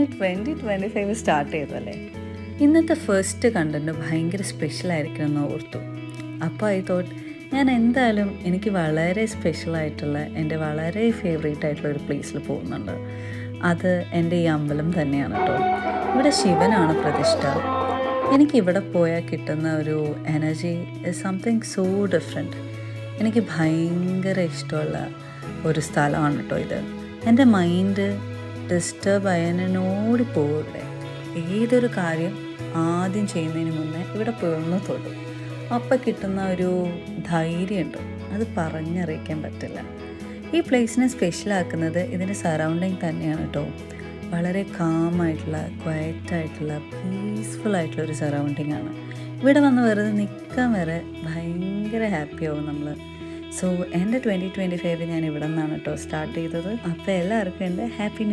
അങ്ങനെ 2025 സ്റ്റാർട്ട് ചെയ്തല്ലേ. ഇന്നത്തെ ഫസ്റ്റ് കണ്ടൻറ്റ് ഭയങ്കര സ്പെഷ്യലായിരിക്കണം എന്ന് ഓർത്തു. അപ്പോൾ ഐ തോട്ട് ഞാൻ എന്തായാലും എനിക്ക് വളരെ സ്പെഷ്യലായിട്ടുള്ള എൻ്റെ വളരെ ഫേവറേറ്റ് ആയിട്ടുള്ള ഒരു പ്ലേസിൽ പോകുന്നുണ്ട്. അത് എൻ്റെ ഈ അമ്പലം തന്നെയാണ് കേട്ടോ. ഇവിടെ ശിവനാണ് പ്രതിഷ്ഠ. എനിക്കിവിടെ പോയാൽ കിട്ടുന്ന ഒരു energy is something so different. എനിക്ക് ഭയങ്കര ഇഷ്ടമുള്ള ഒരു സ്ഥലമാണ് കേട്ടോ ഇത്. എൻ്റെ മൈൻഡ് ഡിസ്റ്റർബ് ആയതിനോടി പോകും ഇവിടെ. ഏതൊരു കാര്യം ആദ്യം ചെയ്യുന്നതിന് മുന്നേ ഇവിടെ പോയൊന്ന് തൊടും. അപ്പം കിട്ടുന്ന ഒരു ധൈര്യമുണ്ട്, അത് പറഞ്ഞറിയിക്കാൻ പറ്റില്ല. ഈ പ്ലേസിനെ സ്പെഷ്യലാക്കുന്നത് ഇതിൻ്റെ സറൗണ്ടിങ് തന്നെയാണ് കേട്ടോ. വളരെ കാമായിട്ടുള്ള, ക്വയറ്റായിട്ടുള്ള, പീസ്ഫുൾ ഒരു സറൗണ്ടിങ് ആണ്. ഇവിടെ വന്ന് വെറുതെ നിൽക്കാൻ വരെ ഭയങ്കര ഹാപ്പിയാവും നമ്മൾ. സോ എൻ്റെ 2025 ഞാൻ ഇവിടെ നിന്നാണ് കേട്ടോ സ്റ്റാർട്ട് ചെയ്തത്. അപ്പോൾ എല്ലാവർക്കും എൻ്റെ ഹാപ്പി ന്യൂ